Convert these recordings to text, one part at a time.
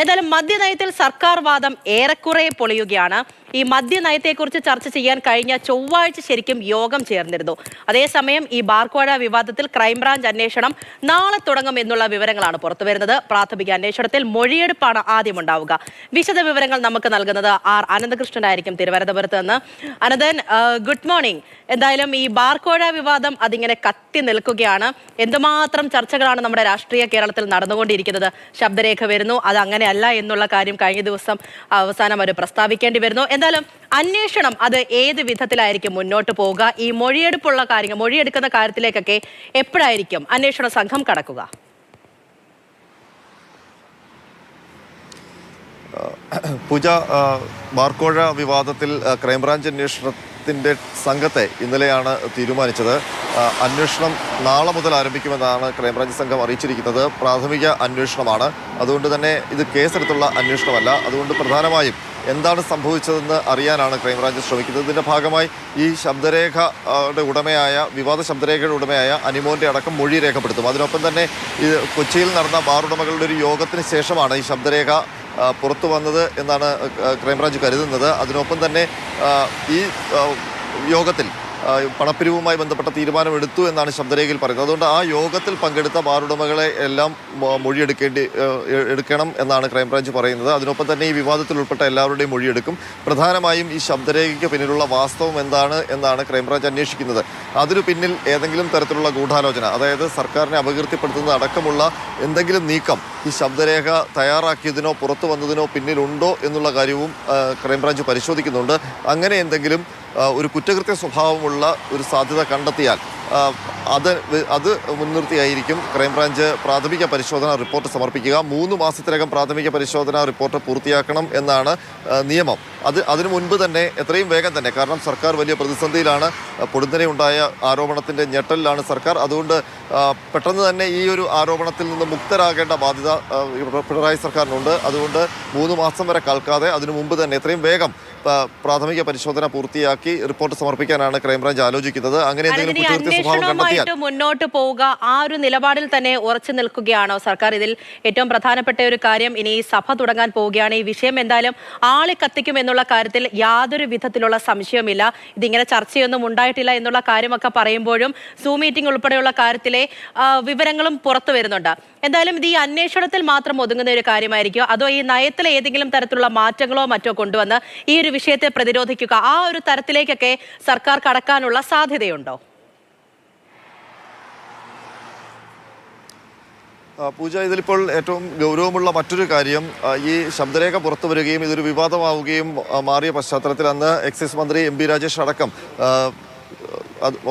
എന്തായാലും മദ്യനയത്തിൽ സർക്കാർ വാദം ഏറെക്കുറെ പൊളിയുകയാണ്. ഈ മദ്യനയത്തെക്കുറിച്ച് ചർച്ച ചെയ്യാൻ കഴിഞ്ഞ ചൊവ്വാഴ്ച ശരിക്കും യോഗം ചേർന്നിരുന്നു. അതേസമയം ഈ ബാർക്കോഴ വിവാദത്തിൽ ക്രൈംബ്രാഞ്ച് അന്വേഷണം നാളെ തുടങ്ങും എന്നുള്ള വിവരങ്ങളാണ് പുറത്തുവരുന്നത്. പ്രാഥമിക അന്വേഷണത്തിൽ മൊഴിയെടുപ്പാണ് ആദ്യം ഉണ്ടാവുക. വിശദ വിവരങ്ങൾ നമുക്ക് നൽകുന്നത് ആർ അനന്തകൃഷ്ണനായിരിക്കും തിരുവനന്തപുരത്ത് നിന്ന്. Ananthan, good morning. എന്തായാലും ഈ ബാർക്കോഴ വിവാദം അതിങ്ങനെ കത്തി നിൽക്കുകയാണ്. എന്തുമാത്രം ചർച്ചകളാണ് നമ്മുടെ രാഷ്ട്രീയ കേരളത്തിൽ നടന്നുകൊണ്ടിരിക്കുന്നത്. ശബ്ദരേഖ വരുന്നു, അത് അങ്ങനെയല്ല എന്നുള്ള കാര്യം കഴിഞ്ഞ ദിവസം അവസാനം അവർ പ്രസ്താവിക്കേണ്ടി വരുന്നു. എന്തായാലും അന്വേഷണം അത് ഏത് വിധത്തിലായിരിക്കും മുന്നോട്ട് പോവുക? ഈ മൊഴിയെടുപ്പുള്ള കാര്യങ്ങൾ, മൊഴിയെടുക്കുന്ന കാര്യത്തിലേക്കൊക്കെ എപ്പോഴായിരിക്കും അന്വേഷണ സംഘം കടക്കുക? പൂജ, ബാർക്കോഴ വിവാദത്തിൽ ക്രൈംബ്രാഞ്ച് അന്വേഷണത്തിൻ്റെ സംഘത്തെ ഇന്നലെയാണ് തീരുമാനിച്ചത്. അന്വേഷണം നാളെ മുതൽ ആരംഭിക്കുമെന്നാണ് ക്രൈംബ്രാഞ്ച് സംഘം അറിയിച്ചിരിക്കുന്നത്. പ്രാഥമിക അന്വേഷണമാണ്, അതുകൊണ്ട് തന്നെ ഇത് കേസെടുത്തുള്ള അന്വേഷണമല്ല. അതുകൊണ്ട് പ്രധാനമായും എന്താണ് സംഭവിച്ചതെന്ന് അറിയാനാണ് ക്രൈംബ്രാഞ്ച് ശ്രമിക്കുന്നത്. ഇതിൻ്റെ ഭാഗമായി ഈ ശബ്ദരേഖയുടെ ഉടമയായ, വിവാദ ശബ്ദരേഖയുടെ ഉടമയായ അനിമോൻ്റെ അടക്കം മൊഴി രേഖപ്പെടുത്തും. അതിനൊപ്പം തന്നെ ഇത് കൊച്ചിയിൽ നടന്ന ബാർ ഉടമകളുടെ ഒരു യോഗത്തിന് ശേഷമാണ് ഈ ശബ്ദരേഖ പുറത്തു വന്നത് എന്നാണ് ക്രൈംബ്രാഞ്ച് കരുതുന്നത്. അതിനൊപ്പം തന്നെ ഈ യോഗത്തിൽ പണപ്പിരിവുമായി ബന്ധപ്പെട്ട തീരുമാനമെടുത്തു എന്നാണ് ശബ്ദരേഖയിൽ പറയുന്നത്. അതുകൊണ്ട് ആ യോഗത്തിൽ പങ്കെടുത്ത ബാറുടമകളെ എല്ലാം എടുക്കണം എന്നാണ് ക്രൈംബ്രാഞ്ച് പറയുന്നത്. അതിനൊപ്പം തന്നെ ഈ വിവാദത്തിൽ ഉൾപ്പെട്ട എല്ലാവരുടെയും മൊഴിയെടുക്കും. പ്രധാനമായും ഈ ശബ്ദരേഖയ്ക്ക് പിന്നിലുള്ള വാസ്തവം എന്താണ് എന്നാണ് ക്രൈംബ്രാഞ്ച് അന്വേഷിക്കുന്നത്. അതിനു പിന്നിൽ ഏതെങ്കിലും തരത്തിലുള്ള ഗൂഢാലോചന, അതായത് സർക്കാരിനെ അപകീർത്തിപ്പെടുത്തുന്ന അടക്കമുള്ള എന്തെങ്കിലും നീക്കം ഈ ശബ്ദരേഖ തയ്യാറാക്കിയതിനോ പുറത്തു വന്നതിനോ പിന്നിലുണ്ടോ എന്നുള്ള കാര്യവും ക്രൈംബ്രാഞ്ച് പരിശോധിക്കുന്നുണ്ട്. അങ്ങനെ എന്തെങ്കിലും ഒരു കുറ്റകൃത്യ സ്വഭാവമുള്ള ഒരു സാധ്യത കണ്ടെത്തിയാൽ അത് മുൻനിർത്തിയായിരിക്കും ക്രൈംബ്രാഞ്ച് പ്രാഥമിക പരിശോധന റിപ്പോർട്ട് സമർപ്പിക്കുക. 3 മാസത്തിനകം പ്രാഥമിക പരിശോധന റിപ്പോർട്ട് പൂർത്തിയാക്കണം എന്നാണ് നിയമം. അതിനു മുൻപ് തന്നെ, എത്രയും വേഗം തന്നെ, കാരണം സർക്കാർ വലിയ പ്രതിസന്ധിയിലാണ്. പൊടുന്നനെ ഉണ്ടായ ആരോപണത്തിൻ്റെ ഞെട്ടലിലാണ് സർക്കാർ. അതുകൊണ്ട് പെട്ടെന്ന് തന്നെ ഈ ഒരു ആരോപണത്തിൽ നിന്ന് മുക്തരാകേണ്ട ബാധ്യത പിണറായി സർക്കാരിനുണ്ട്. അതുകൊണ്ട് 3 മാസം വരെ കാൽക്കാതെ അതിനു മുമ്പ് തന്നെ എത്രയും വേഗം പ്രാഥമിക പരിശോധന പൂർത്തിയാക്കി റിപ്പോർട്ട് സമർപ്പിക്കാനാണ് ക്രൈംബ്രാഞ്ച് ആലോചിക്കുന്നത്. അങ്ങനെ എന്തെങ്കിലും കുറ്റകൃത്യ സ്വഭാവം കണ്ടെത്തിയാൽ മുന്നോട്ട് പോവുക, ആ ഒരു നിലപാടിൽ തന്നെ ഉറച്ചു നിൽക്കുകയാണോ സർക്കാർ? ഇതിൽ ഏറ്റവും പ്രധാനപ്പെട്ട ഒരു കാര്യം, ഇനി സഭ തുടങ്ങാൻ പോവുകയാണ്. ഈ വിഷയം എന്തായാലും ആളിക്കത്തിക്കും എന്നുള്ള കാര്യത്തിൽ യാതൊരു വിധത്തിലുള്ള സംശയവുമില്ല. ഇതിങ്ങനെ ചർച്ചയൊന്നും ഉണ്ടായിട്ടില്ല എന്നുള്ള കാര്യമൊക്കെ പറയുമ്പോഴും സൂം മീറ്റിംഗ് ഉൾപ്പെടെയുള്ള കാര്യത്തിലെ വിവരങ്ങളും പുറത്തു വരുന്നുണ്ട്. എന്തായാലും ഇത് ഈ അന്വേഷണത്തിൽ മാത്രം ഒതുങ്ങുന്ന ഒരു കാര്യമായിരിക്കും, അതോ ഈ നയത്തിലെ ഏതെങ്കിലും തരത്തിലുള്ള മാറ്റങ്ങളോ മറ്റോ കൊണ്ടുവന്ന് ഈ ഒരു വിഷയത്തെ പ്രതിരോധിക്കുക, ആ ഒരു തരത്തിലേക്കൊക്കെ സർക്കാർ കടക്കാനുള്ള സാധ്യതയുണ്ടോ? പൂജ, ഇതിലിപ്പോൾ ഏറ്റവും ഗൗരവമുള്ള മറ്റൊരു കാര്യം, ഈ ശബ്ദരേഖ പുറത്തു വരികയും ഇതൊരു വിവാദമാവുകയും മാറിയ പശ്ചാത്തലത്തിൽ അന്ന് എക്സൈസ് മന്ത്രി എം പി രാജേഷ് അടക്കം,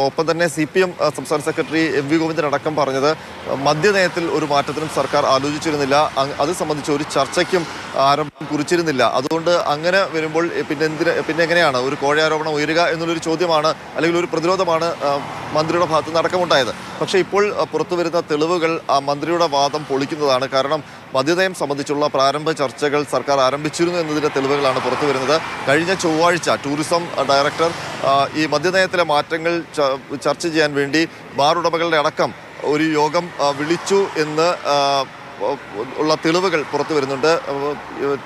ഒപ്പം തന്നെ CPM സംസ്ഥാന സെക്രട്ടറി MV ഗോവിന്ദൻ അടക്കം പറഞ്ഞത് മദ്യനയത്തിൽ ഒരു മാറ്റത്തിനും സർക്കാർ ആലോചിച്ചിരുന്നില്ല, അത് സംബന്ധിച്ച് ഒരു ചർച്ചയ്ക്കും ആരംഭം കുറിച്ചിരുന്നില്ല. അതുകൊണ്ട് അങ്ങനെ വരുമ്പോൾ പിന്നെ എങ്ങനെയാണ് ഒരു കോഴ ആരോപണം ഉയരുക എന്നുള്ളൊരു ചോദ്യമാണ്, അല്ലെങ്കിൽ ഒരു പ്രതിരോധമാണ് മന്ത്രിയുടെ ഭാഗത്ത് നിന്ന് അടക്കമുണ്ടായത്. പക്ഷേ ഇപ്പോൾ പുറത്തു വരുന്ന തെളിവുകൾ ആ മന്ത്രിയുടെ വാദം പൊളിക്കുന്നതാണ്. കാരണം മദ്യനയം സംബന്ധിച്ചുള്ള പ്രാരംഭ ചർച്ചകൾ സർക്കാർ ആരംഭിച്ചിരുന്നു എന്നതിൻ്റെ തെളിവുകളാണ് പുറത്തു വരുന്നത്. കഴിഞ്ഞ ചൊവ്വാഴ്ച ടൂറിസം ഡയറക്ടർ ഈ മദ്യനയത്തിലെ മാറ്റങ്ങൾ ചർച്ച ചെയ്യാൻ വേണ്ടി ബാർ ഉടമകളുടെ അടക്കം ഒരു യോഗം വിളിച്ചു എന്ന് ഉള്ള തെളിവുകൾ പുറത്തു വരുന്നുണ്ട്.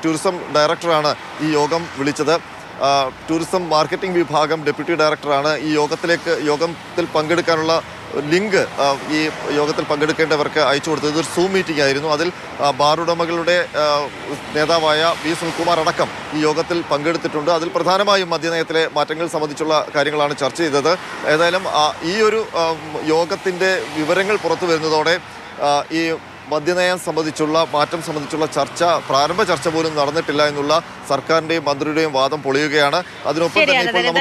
ടൂറിസം ഡയറക്ടറാണ് ഈ യോഗം വിളിച്ചത്. ടൂറിസം മാർക്കറ്റിംഗ് വിഭാഗം ഡെപ്യൂട്ടി ഡയറക്ടറാണ് ഈ യോഗത്തിൽ പങ്കെടുക്കാനുള്ള ലിങ്ക് ഈ യോഗത്തിൽ പങ്കെടുക്കേണ്ടവർക്ക് അയച്ചു കൊടുത്തത്. ഇതൊരു സൂം മീറ്റിംഗ് ആയിരുന്നു. അതിൽ ബാറുടമകളുടെ നേതാവായ V സുനിൽകുമാർ അടക്കം ഈ യോഗത്തിൽ പങ്കെടുത്തിട്ടുണ്ട്. അതിൽ പ്രധാനമായും മദ്യനയത്തിലെ മാറ്റങ്ങൾ സംബന്ധിച്ചുള്ള കാര്യങ്ങളാണ് ചർച്ച ചെയ്തത്. ഏതായാലും ഈ ഒരു യോഗത്തിൻ്റെ വിവരങ്ങൾ പുറത്തു വരുന്നതോടെ ഈ മദ്യനയം സംബന്ധിച്ചുള്ള മാറ്റം സംബന്ധിച്ചുള്ള പ്രാരംഭ ചർച്ച പോലും നടന്നിട്ടില്ല എന്നുള്ള സർക്കാരിൻ്റെയും മന്ത്രിയുടെയും വാദം പൊളിയുകയാണ്. അതിനൊപ്പം തന്നെ ഇപ്പോൾ